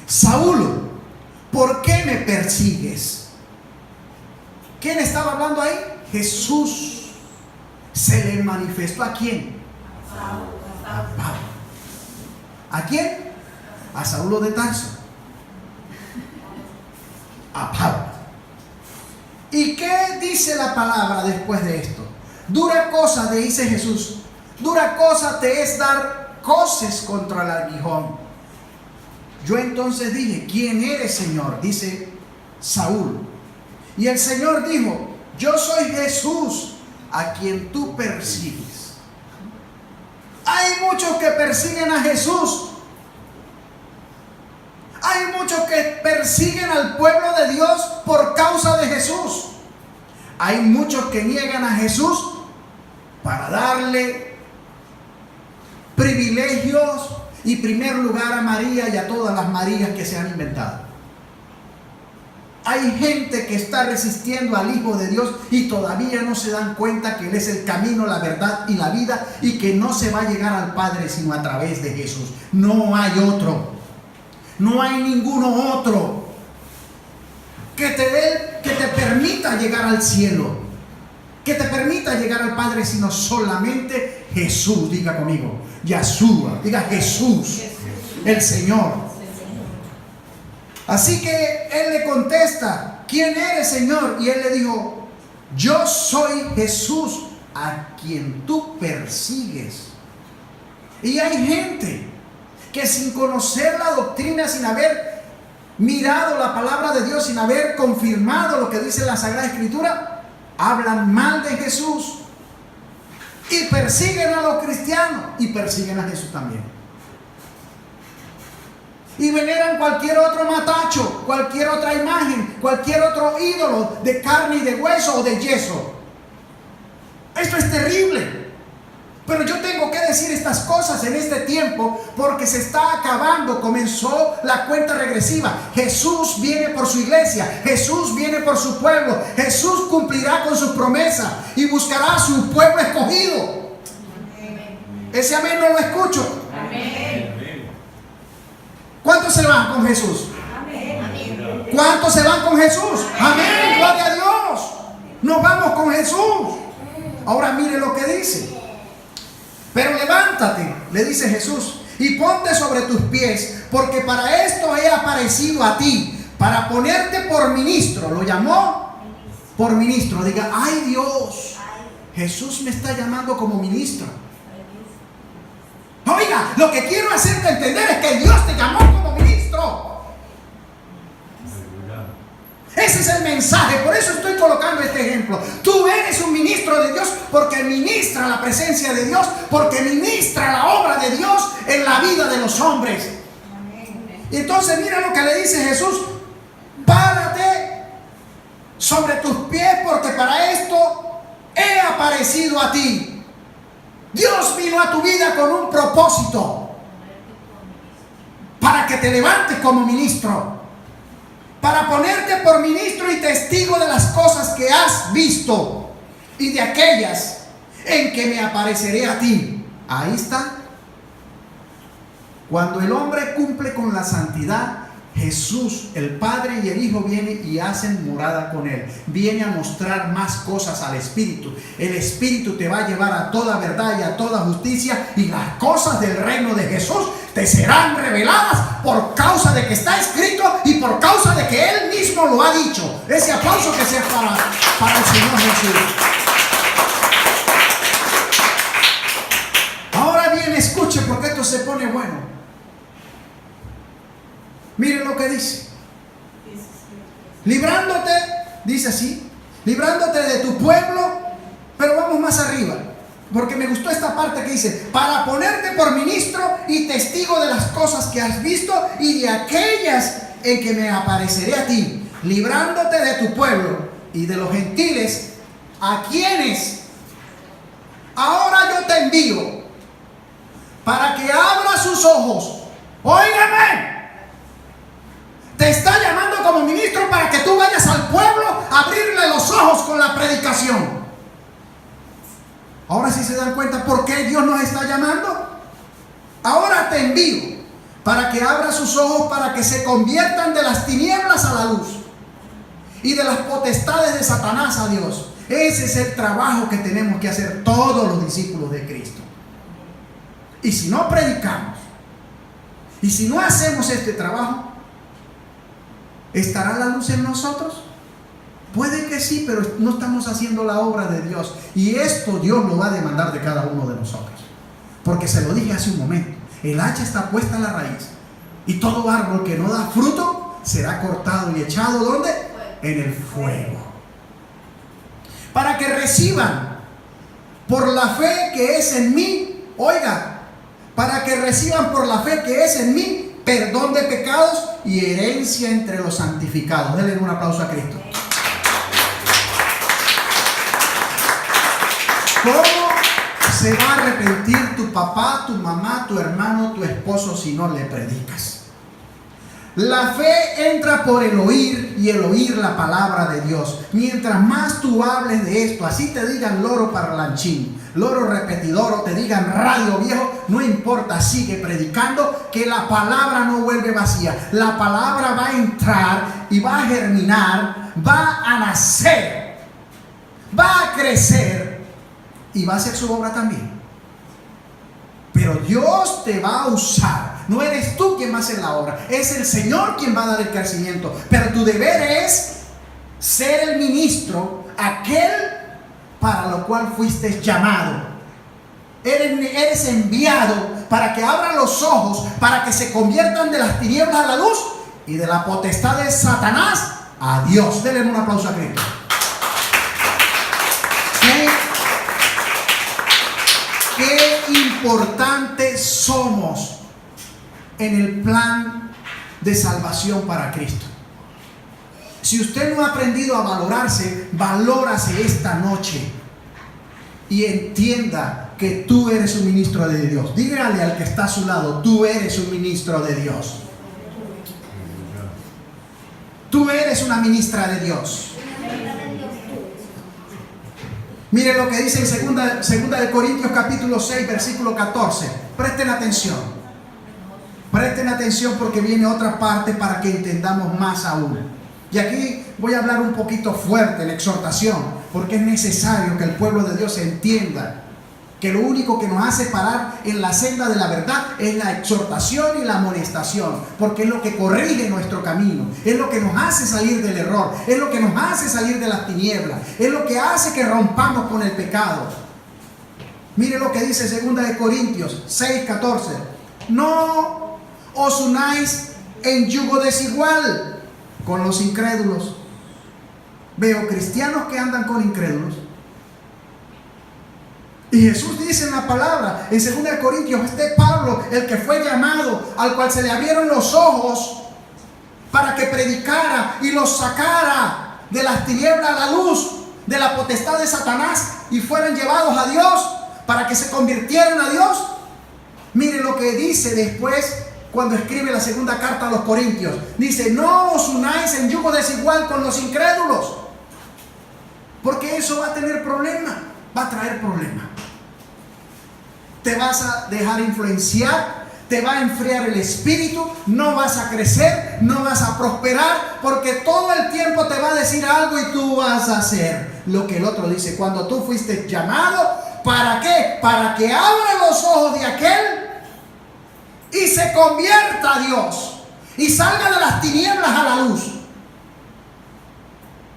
Saulo, ¿por qué me persigues? ¿Quién estaba hablando ahí? Jesús. Se le manifestó ¿a quién? A Pablo. ¿A quién? A Saulo de Tarso. A Pablo. ¿Y qué dice la palabra después de esto? Dura cosa te dice Jesús. Dura cosa te es dar coces contra el aguijón. Yo entonces dije: ¿quién eres, Señor? Dice Saúl. Y el Señor dijo: yo soy Jesús, a quien tú persigues. Hay muchos que persiguen a Jesús. Hay muchos que persiguen al pueblo de Dios por causa de Jesús. Hay muchos que niegan a Jesús para darle privilegios y primer lugar a María y a todas las Marías que se han inventado. Hay gente que está resistiendo al Hijo de Dios y todavía no se dan cuenta que Él es el camino, la verdad y la vida, y que no se va a llegar al Padre sino a través de Jesús. No hay otro. No hay ninguno otro que te permita llegar al cielo, que te permita llegar al Padre, sino solamente Jesús. Diga conmigo, Yahshua. Diga Jesús, el Señor. Así que él le contesta: ¿quién eres, Señor? Y él le dijo: yo soy Jesús, a quien tú persigues. Y hay gente que sin conocer la doctrina, sin haber mirado la palabra de Dios, sin haber confirmado lo que dice la Sagrada Escritura, hablan mal de Jesús y persiguen a los cristianos y persiguen a Jesús también. Y veneran cualquier otro matacho, cualquier otra imagen, cualquier otro ídolo de carne y de hueso o de yeso. Esto es terrible. Pero yo tengo que decir estas cosas en este tiempo porque se está acabando. Comenzó la cuenta regresiva. Jesús viene por su iglesia. Jesús viene por su pueblo. Jesús cumplirá con sus promesas y buscará a su pueblo escogido. Ese amén no lo escucho. Amén. ¿Cuántos se van con Jesús? Amén. ¿Cuántos se van con Jesús? Amén. Gloria a Dios. Nos vamos con Jesús. Ahora mire lo que dice. Pero levántate, le dice Jesús, y ponte sobre tus pies, porque para esto he aparecido a ti, para ponerte por ministro. Lo llamó por ministro. Diga, ay Dios, Jesús me está llamando como ministro. Oiga, lo que quiero hacerte entender es que Dios te llamó como ministro. Ese es el mensaje, por eso estoy colocando este ejemplo. Tú eres un ministro de Dios porque ministra la presencia de Dios, porque ministra la obra de Dios en la vida de los hombres. Y entonces mira lo que le dice Jesús: párate sobre tus pies, porque para esto he aparecido a ti. Dios vino a tu vida con un propósito, para que te levantes como ministro, para ponerte por ministro y testigo de las cosas que has visto y de aquellas en que me apareceré a ti. Ahí está. Cuando el hombre cumple con la santidad, Jesús, el Padre y el Hijo vienen y hacen morada con él. Viene a mostrar más cosas al Espíritu. El Espíritu te va a llevar a toda verdad y a toda justicia, y las cosas del reino de Jesús te serán reveladas por causa de que está escrito y por causa de que Él mismo lo ha dicho. Ese aplauso que sea para el Señor Jesús. Ahora bien, escuche, porque esto se pone bueno. Miren lo que dice. Librándote, dice así, librándote de tu pueblo. Pero vamos más arriba, porque me gustó esta parte que dice: para ponerte por ministro y testigo de las cosas que has visto y de aquellas en que me apareceré a ti, librándote de tu pueblo y de los gentiles, a quienes ahora yo te envío, para que abra sus ojos. Óigame, te está llamando como ministro para que tú vayas al pueblo a abrirle los ojos con la predicación. Ahora sí se dan cuenta por qué Dios nos está llamando. Ahora te envío para que abra sus ojos, para que se conviertan de las tinieblas a la luz y de las potestades de Satanás a Dios. Ese es el trabajo que tenemos que hacer todos los discípulos de Cristo. Y si no predicamos, y si no hacemos este trabajo, ¿estará la luz en nosotros? Puede que sí, pero no estamos haciendo la obra de Dios. Y esto Dios lo va a demandar de cada uno de nosotros. Porque se lo dije hace un momento, el hacha está puesta en la raíz, y todo árbol que no da fruto será cortado y echado ¿dónde? En el fuego. Para que reciban por la fe que es en mí, oiga, para que reciban por la fe que es en mí perdón de pecados y herencia entre los santificados. Denle un aplauso a Cristo. ¿Cómo se va a arrepentir tu papá, tu mamá, tu hermano, tu esposo si no le predicas? La fe entra por el oír, y el oír la palabra de Dios. Mientras más tú hables de esto, así te digan loro parlanchín, loro repetidor, o te digan radio viejo, no importa, sigue predicando, que la palabra no vuelve vacía. La palabra va a entrar y va a germinar, va a nacer, va a crecer y va a hacer su obra también. Pero Dios te va a usar. No eres tú quien va a hacer la obra, es el Señor quien va a dar el crecimiento. Pero tu deber es ser el ministro, aquel para lo cual fuiste llamado. Eres enviado para que abran los ojos, para que se conviertan de las tinieblas a la luz y de la potestad de Satanás a Dios. Denle un aplauso a Cristo. Qué importantes somos en el plan de salvación para Cristo. Si usted no ha aprendido a valorarse, valórase esta noche y entienda que tú eres un ministro de Dios. Dígale al que está a su lado: tú eres un ministro de Dios. Tú eres una ministra de Dios. Mire lo que dice en segunda de Corintios capítulo 6 versículo 14. Presten atención. Presten atención, porque viene otra parte para que entendamos más aún. Y aquí voy a hablar un poquito fuerte en exhortación, Porque es necesario que el pueblo de Dios entienda que lo único que nos hace parar en la senda de la verdad es la exhortación y la amonestación, porque es lo que corrige nuestro camino, es lo que nos hace salir del error, es lo que nos hace salir de las tinieblas, es lo que hace que rompamos con el pecado. Mire lo que dice 2 Corintios 6:14: no os unáis en yugo desigual con los incrédulos. Veo cristianos que andan con incrédulos. Y Jesús dice en la palabra, en 2 Corintios, Pablo, el que fue llamado, al cual se le abrieron los ojos para que predicara y los sacara de las tinieblas a la luz, de la potestad de Satanás, y fueran llevados a Dios, para que se convirtieran a Dios. Mire lo que dice después cuando escribe la segunda carta a los Corintios. Dice: no os unáis en yugo desigual con los incrédulos, porque eso va a tener problema, va a traer problema. Te vas a dejar influenciar, te va a enfriar el espíritu, no vas a crecer, no vas a prosperar, porque todo el tiempo te va a decir algo y tú vas a hacer lo que el otro dice. Cuando tú fuiste llamado, ¿para qué? Para que abra los ojos de aquel y se convierta a Dios y salga de las tinieblas a la luz.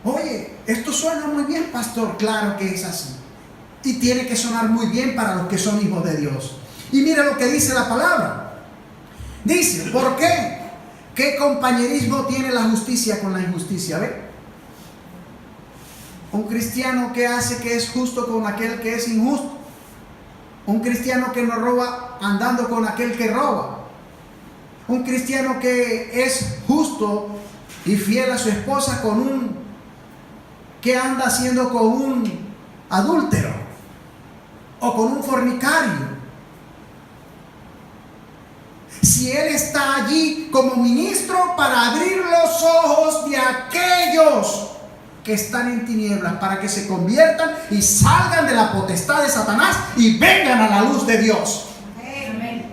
Oye, esto suena muy bien, pastor. Claro que es así. Y tiene que sonar muy bien para los que son hijos de Dios. Y mira lo que dice la palabra. Dice: ¿por qué? ¿Qué compañerismo tiene la justicia con la injusticia? ¿Ve? Un cristiano que hace que es justo con aquel que es injusto. Un cristiano que no roba andando con aquel que roba. Un cristiano que es justo y fiel a su esposa con un que anda haciendo con un adúltero o con un fornicario. Si él está allí como ministro para abrir los ojos de aquellos que están en tinieblas, para que se conviertan y salgan de la potestad de Satanás y vengan a la luz de Dios. Amén.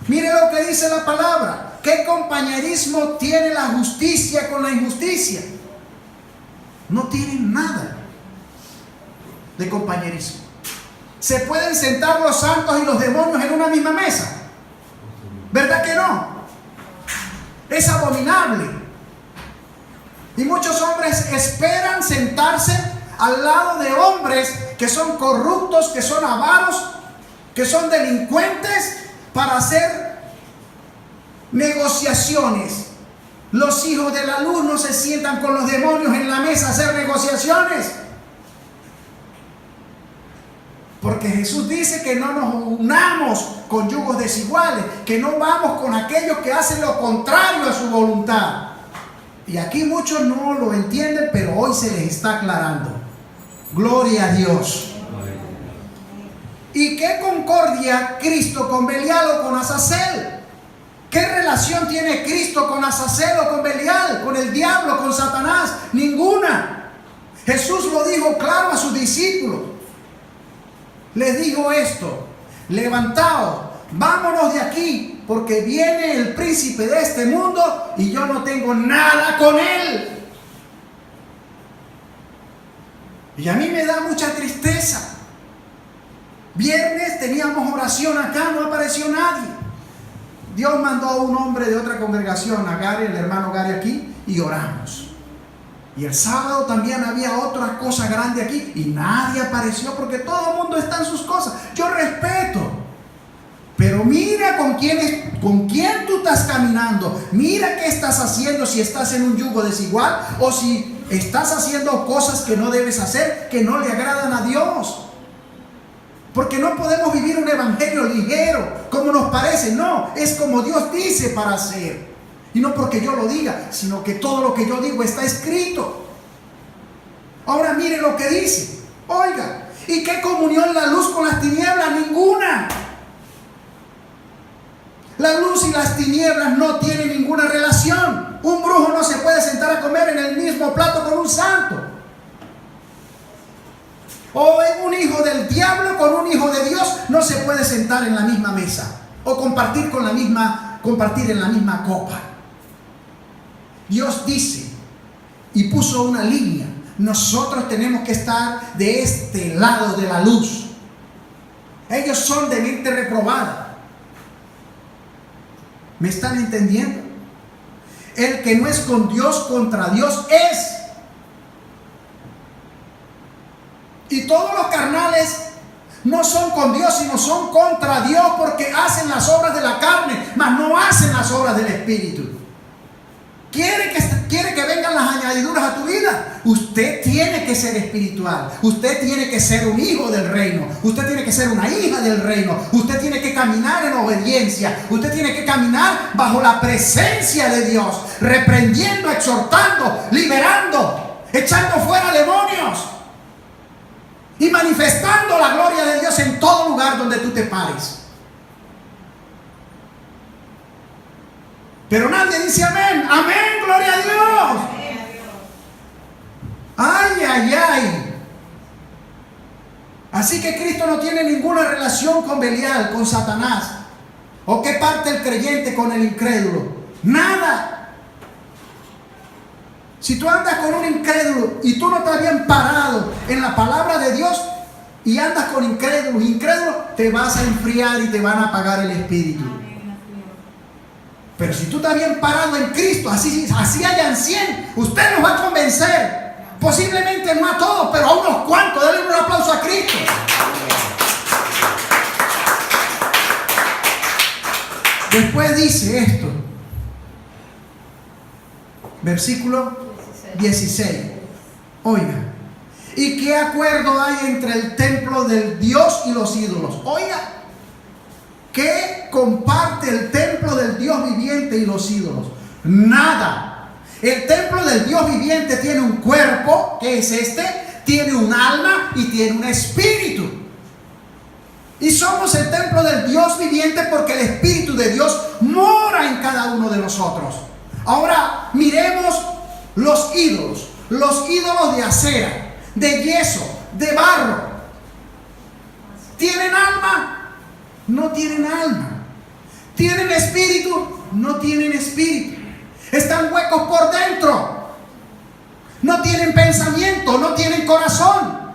Mire lo que dice la palabra. ¿Qué compañerismo tiene la justicia con la injusticia? No tienen nada de compañerismo. ¿Se pueden sentar los santos y los demonios en una misma mesa? ¿Verdad que no? Es abominable. Y muchos hombres esperan sentarse al lado de hombres que son corruptos, que son avaros, que son delincuentes, para hacer negociaciones. Los hijos de la luz no se sientan con los demonios en la mesa a hacer negociaciones. Porque Jesús dice que no nos unamos con yugos desiguales, que no vamos con aquellos que hacen lo contrario a su voluntad. Y aquí muchos no lo entienden, pero hoy se les está aclarando. Gloria a Dios. ¿Y qué concordia Cristo con Belial o con Azazel? ¿Qué relación tiene Cristo con Azazel o con Belial, con el diablo, con Satanás? Ninguna. Jesús lo dijo claro a sus discípulos. Les dijo esto: levantaos, vámonos de aquí, porque viene el príncipe de este mundo y yo no tengo nada con él. Y a mí me da mucha tristeza. Viernes teníamos oración acá, no apareció nadie. Dios mandó a un hombre de otra congregación, a Gary, el hermano Gary, aquí, y oramos. Y el sábado también había otra cosa grande aquí y nadie apareció, porque todo el mundo está en sus cosas. Yo respeto, pero mira con quién tú estás caminando. Mira qué estás haciendo, si estás en un yugo desigual o si estás haciendo cosas que no debes hacer, que no le agradan a Dios. Porque no podemos vivir un evangelio ligero, como nos parece. No, es como Dios dice para hacer. Y no porque yo lo diga, sino que todo lo que yo digo está escrito. Ahora mire lo que dice. Oiga, ¿y qué comunión la luz con las tinieblas? Ninguna. La luz y las tinieblas no tienen ninguna relación. Un brujo no se puede sentar a comer en el mismo plato con un santo. O un hijo del diablo con un hijo de Dios no se puede sentar en la misma mesa o compartir en la misma copa. Dios dice y puso una línea nosotros tenemos que estar de este lado de la luz. Ellos son de mente reprobada. ¿Me están entendiendo? El que no es con Dios, contra Dios es. Y todos los carnales no son con Dios, sino son contra Dios, porque hacen las obras de la carne, mas no hacen las obras del Espíritu. ¿Quiere que vengan las añadiduras a tu vida? Usted tiene que ser espiritual. Usted tiene que ser un hijo del reino. Usted tiene que ser una hija del reino. Usted tiene que caminar en obediencia. Usted tiene que caminar bajo la presencia de Dios, reprendiendo, exhortando, liberando, echando fuera demonios y manifestando la gloria de Dios en todo lugar donde tú te pares. Pero nadie dice amén. Amén, gloria a Dios. Ay, ay, ay. Así que Cristo no tiene ninguna relación con Belial, con Satanás. ¿O qué parte el creyente con el incrédulo? Nada. Si tú andas con un incrédulo y tú no estás bien parado en la palabra de Dios y andas con incrédulos, te vas a enfriar y te van a apagar el espíritu. Pero si tú estás bien parado en Cristo, así hayan 100, usted nos va a convencer. Posiblemente no a todos, pero a unos cuantos. Denle un aplauso a Cristo. Después dice esto. Versículo 16. Oiga. ¿Y qué acuerdo hay entre el templo del Dios y los ídolos? Oiga. ¿Qué comparte el templo del Dios viviente y los ídolos? Nada. El templo del Dios viviente tiene un cuerpo, que es este, tiene un alma y tiene un espíritu. Y somos el templo del Dios viviente porque el Espíritu de Dios mora en cada uno de nosotros. Ahora miremos los ídolos de acera, de yeso, de barro. ¿Tienen alma? No tienen alma. ¿Tienen espíritu? No tienen espíritu. Están huecos por dentro. No tienen pensamiento, no tienen corazón.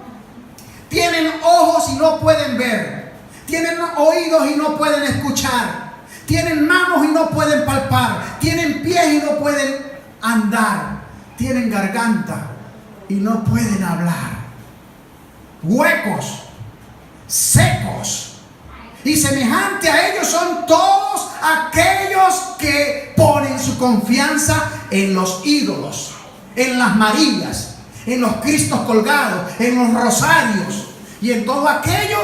Tienen ojos y no pueden ver. Tienen oídos y no pueden escuchar. Tienen manos y no pueden palpar. Tienen pies y no pueden andar. Tienen garganta y no pueden hablar. Huecos, secos. Y semejante a ellos son todos aquellos que ponen su confianza en los ídolos, en las Marías, en los Cristos colgados, en los rosarios y en todo aquello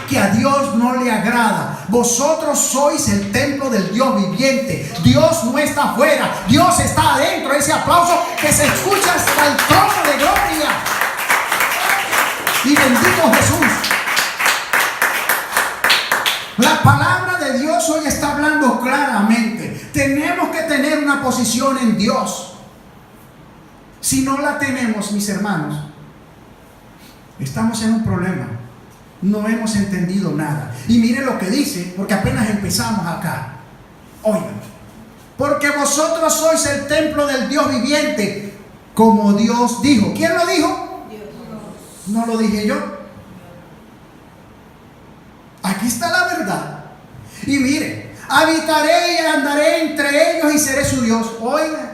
que a Dios no le agrada. Vosotros sois el templo del Dios viviente. Dios no está afuera, Dios está adentro. Ese aplauso que se escucha hasta el trono de gloria. Y bendito Jesús. La palabra de Dios hoy está hablando claramente. Tenemos que tener una posición en Dios. Si no la tenemos, mis hermanos, estamos en un problema. No hemos entendido nada. Y mire lo que dice, porque apenas empezamos acá. Oigan, porque vosotros sois el templo del Dios viviente, como Dios dijo. ¿Quién lo dijo? Dios. No lo dije yo. Aquí está la verdad. Y mire, habitaré y andaré entre ellos y seré su Dios. Oiga,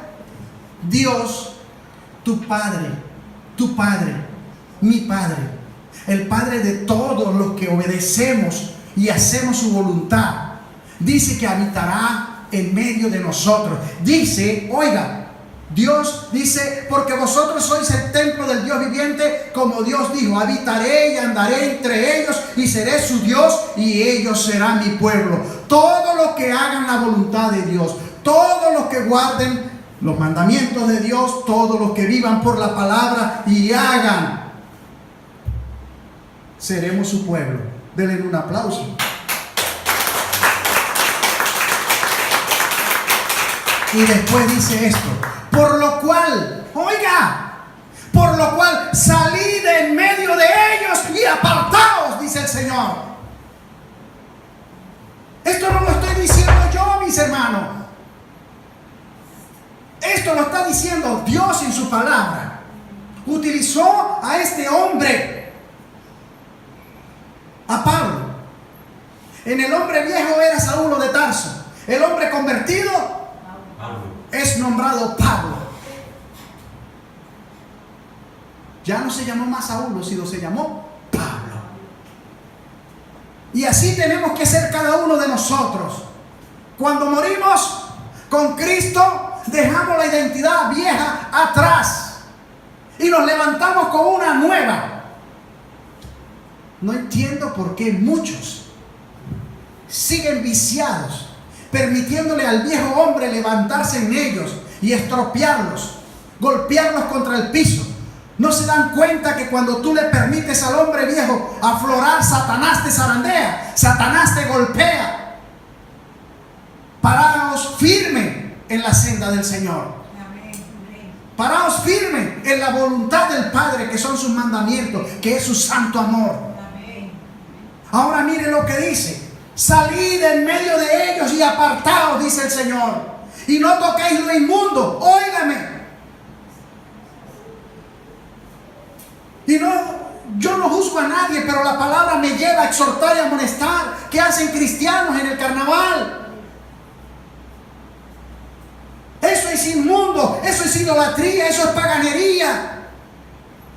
Dios, tu Padre, mi Padre, el Padre de todos los que obedecemos y hacemos su voluntad, dice que habitará en medio de nosotros. Dice, oiga, Dios dice, porque vosotros sois el templo del Dios viviente, como Dios dijo, habitaré y andaré entre ellos y seré su Dios y ellos serán mi pueblo. Todos los que hagan la voluntad de Dios, todos los que guarden los mandamientos de Dios, todos los que vivan por la palabra y hagan, seremos su pueblo. Denle un aplauso. Y después dice esto: por lo cual, oiga, por lo cual salid en medio de ellos y apartaos, dice el Señor. Esto no lo estoy diciendo yo, mis hermanos. Esto lo está diciendo Dios en su palabra. utilizó a este hombre, a Pablo. En el hombre viejo era Saulo de Tarso. El hombre convertido es nombrado Pablo. Ya no se llamó más Saulo, sino se llamó Pablo. Y así tenemos que ser cada uno de nosotros. Cuando morimos con Cristo, dejamos la identidad vieja atrás y nos levantamos con una nueva. No entiendo por qué muchos siguen viciados, permitiéndole al viejo hombre levantarse en ellos y estropearlos, golpearlos contra el piso. No se dan cuenta que cuando tú le permites al hombre viejo aflorar, Satanás te zarandea, Satanás te golpea. Paraos firme en la senda del Señor. Paraos firme en la voluntad del Padre, que son sus mandamientos, que es su santo amor. Ahora mire lo que dice: salid en medio de ellos y apartaos, dice el Señor, y no toquéis lo inmundo. Óigame. Y no, yo no juzgo a nadie, pero la palabra me lleva a exhortar y a amonestar. ¿Qué hacen cristianos en el carnaval? Eso es inmundo, eso es idolatría, eso es paganería.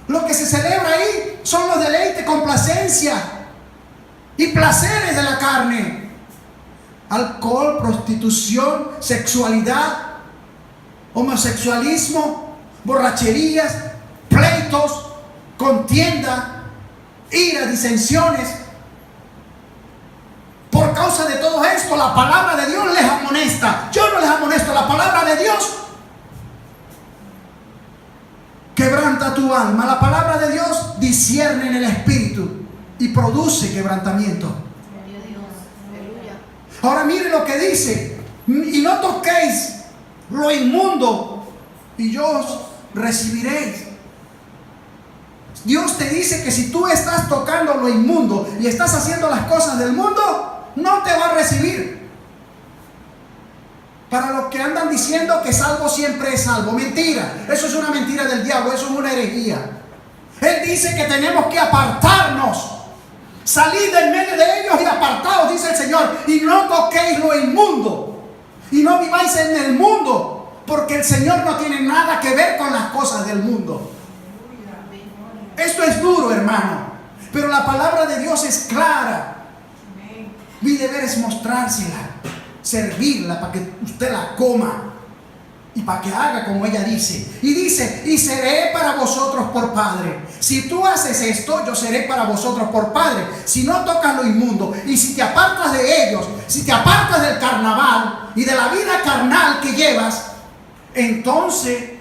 Lo que se celebra ahí son los deleites, complacencia y placeres de la carne. Alcohol, prostitución, sexualidad, homosexualismo, borracherías, pleitos, contienda, ira, disensiones. Por causa de todo esto, la palabra de Dios les amonesta. Yo no les amonesto, la palabra de Dios quebranta tu alma. La palabra de Dios discierne en el espíritu y produce quebrantamiento. Ahora mire lo que dice: y no toquéis lo inmundo y yo os recibiréis. Dios te dice que si tú estás tocando lo inmundo y estás haciendo las cosas del mundo, no te va a recibir. Para los que andan diciendo que salvo siempre es salvo, mentira. Eso es una mentira del diablo, eso es una herejía. Él dice que tenemos que apartarnos. Salid en medio de ellos y apartaos, dice el Señor, y no toquéis lo inmundo y no viváis en el mundo, porque el Señor no tiene nada que ver con las cosas del mundo. Esto es duro, hermano, pero la palabra de Dios es clara. Mi deber es mostrársela, servirla para que usted la coma y para que haga como ella dice. Y dice: y seré para vosotros por Padre. Si tú haces esto, yo seré para vosotros por Padre. Si no tocas lo inmundo y si te apartas de ellos, si te apartas del carnaval y de la vida carnal que llevas, entonces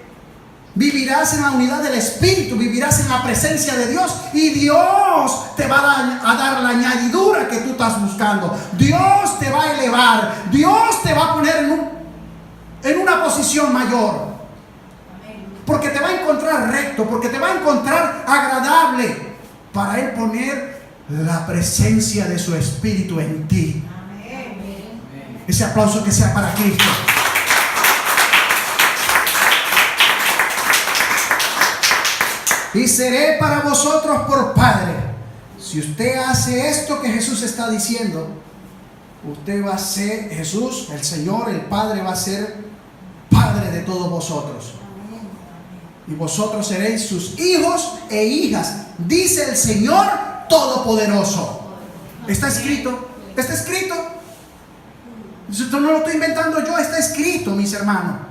vivirás en la unidad del Espíritu, vivirás en la presencia de Dios y Dios te va a dar la añadidura que tú estás buscando. Dios te va a elevar, Dios te va a poner en una posición mayor, porque te va a encontrar recto, porque te va a encontrar agradable, para Él poner la presencia de su Espíritu en ti. Ese aplauso que sea para Cristo. Y seré para vosotros por Padre. Si usted hace esto que Jesús está diciendo, usted va a ser, Jesús, el Señor, el Padre, va a ser Padre de todos vosotros. Y vosotros seréis sus hijos e hijas, dice el Señor Todopoderoso. Está escrito, está escrito. Esto no lo estoy inventando yo, está escrito, mis hermanos.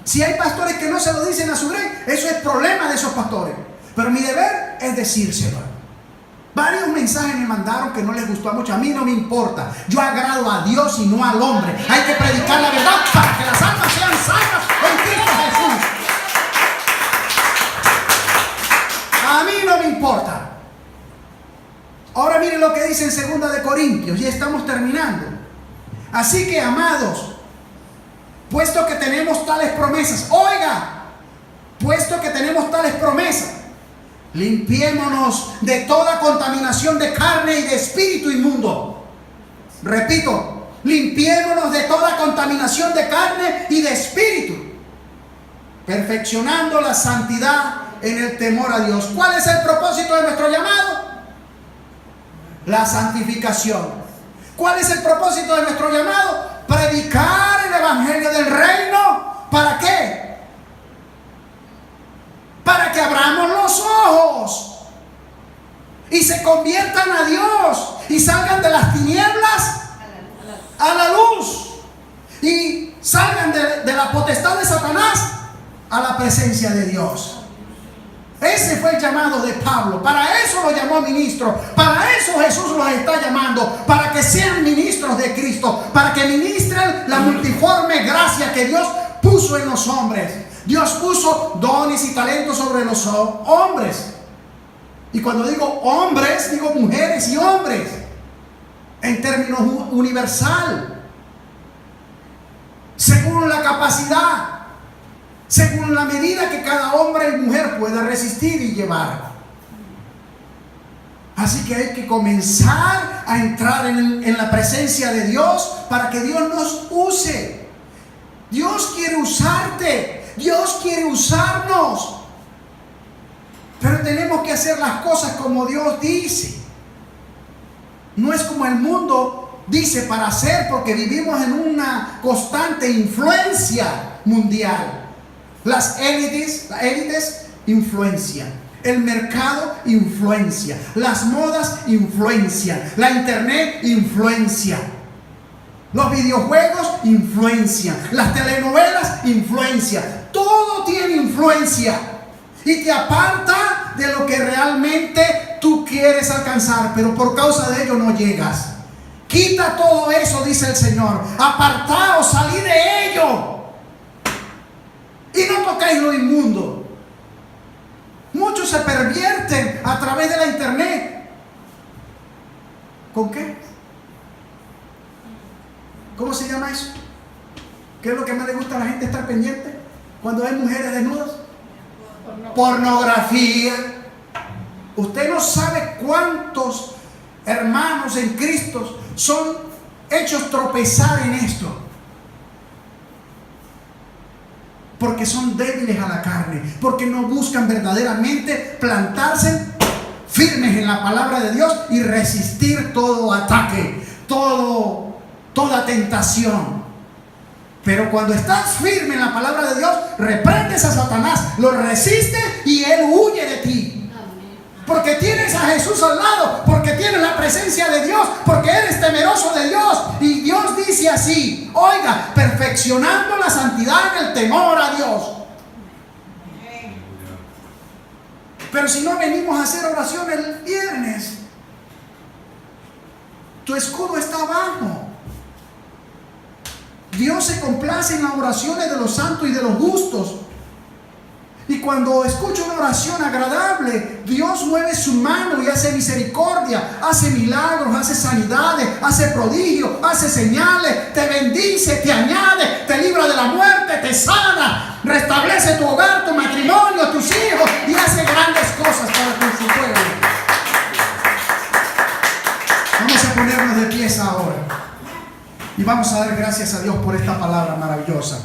Si hay pastores que no se lo dicen a su rey, eso es problema de esos pastores. Pero mi deber es decírselo. Varios mensajes me mandaron que no les gustó mucho. A mí no me importa. Yo agrado a Dios y no al hombre. Hay que predicar la verdad para que las almas sean salvas en Cristo Jesús. A mí no me importa. Ahora miren lo que dice en 2 de Corintios. Ya estamos terminando. Así que, amados, puesto que tenemos tales promesas, oiga, puesto que tenemos tales promesas, limpiémonos de toda contaminación de carne y de espíritu inmundo. Repito, limpiémonos de toda contaminación de carne y de espíritu, perfeccionando la santidad en el temor a Dios. ¿Cuál es el propósito de nuestro llamado? La santificación. ¿Cuál es el propósito de nuestro llamado? Predicar el evangelio del reino. ¿Para qué? Para que abramos los ojos y se conviertan a Dios y salgan de las tinieblas a la luz y salgan de la potestad de Satanás a la presencia de Dios. Ese fue el llamado de Pablo. Para eso lo llamó ministro. Para eso Jesús los está llamando. Para que sean ministros de Cristo. Para que ministren la multiforme gracia que Dios puso en los hombres. Dios puso dones y talentos sobre los hombres. Y cuando digo hombres, digo mujeres y hombres. En términos universal. Según la capacidad. Según la medida que cada hombre y mujer pueda resistir y llevar. Así que hay que comenzar a entrar en la presencia de Dios para que Dios nos use. Dios quiere usarte. Dios quiere usarnos. Pero tenemos que hacer las cosas como Dios dice. No es como el mundo dice para hacer, porque vivimos en una constante influencia mundial. Las élites influencian. El mercado influencia. Las modas influencian. La internet influencia. Los videojuegos influencian. Las telenovelas influencian. Todo tiene influencia. Y te aparta de lo que realmente tú quieres alcanzar. Pero por causa de ello no llegas. Quita todo eso, dice el Señor. Apartaos, salid de ello. Y no tocáis lo inmundo. Muchos se pervierten a través de la internet. ¿Con qué? ¿Cómo se llama eso? ¿Qué es lo que más le gusta a la gente estar pendiente cuando hay mujeres desnudas? Pornografía. Usted no sabe cuántos hermanos en Cristo son hechos tropezar en esto. Porque son débiles a la carne, porque no buscan verdaderamente plantarse firmes en la palabra de Dios y resistir todo ataque, toda tentación. Pero cuando estás firme en la palabra de Dios, reprendes a Satanás, lo resistes y él huye de ti. Porque tienes a Jesús al lado, porque tienes la presencia de Dios, porque eres temeroso de Dios. Y Dios dice así, oiga, perfeccionando la santidad en el temor a Dios. Pero si no venimos a hacer oración el viernes, tu escudo está abajo. Dios se complace en las oraciones de los santos y de los justos. Y cuando escucho una oración agradable, Dios mueve su mano y hace misericordia, hace milagros, hace sanidades, hace prodigios, hace señales, te bendice, te añade, te libra de la muerte, te sana, restablece tu hogar, tu matrimonio, tus hijos y hace grandes cosas para con su pueblo. Vamos a ponernos de pies ahora y vamos a dar gracias a Dios por esta palabra maravillosa.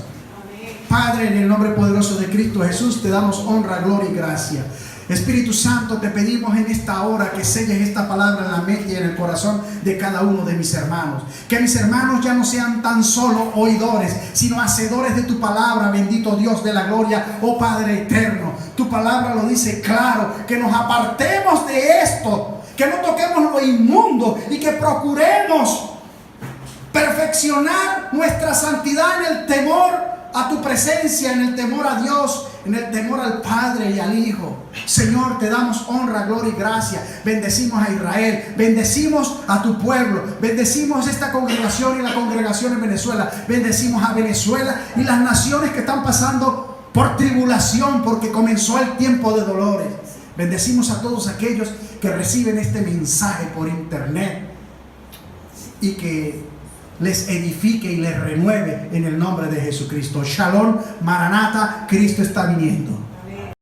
Padre, en el nombre poderoso de Cristo Jesús, te damos honra, gloria y gracia. Espíritu Santo, te pedimos en esta hora que selles esta palabra en la mente y en el corazón de cada uno de mis hermanos. Que mis hermanos ya no sean tan solo oidores, sino hacedores de tu palabra, bendito Dios de la gloria, oh Padre eterno. Tu palabra lo dice claro, que nos apartemos de esto, que no toquemos lo inmundo y que procuremos perfeccionar nuestra santidad en el temor a tu presencia, en el temor a Dios, en el temor al Padre y al Hijo. Señor, te damos honra, gloria y gracia. Bendecimos a Israel, bendecimos a tu pueblo, bendecimos esta congregación y la congregación en Venezuela, bendecimos a Venezuela y las naciones que están pasando por tribulación, porque comenzó el tiempo de dolores. Bendecimos a todos aquellos que reciben este mensaje por internet y que les edifique y les renueve en el nombre de Jesucristo. Shalom, Maranata, Cristo está viniendo.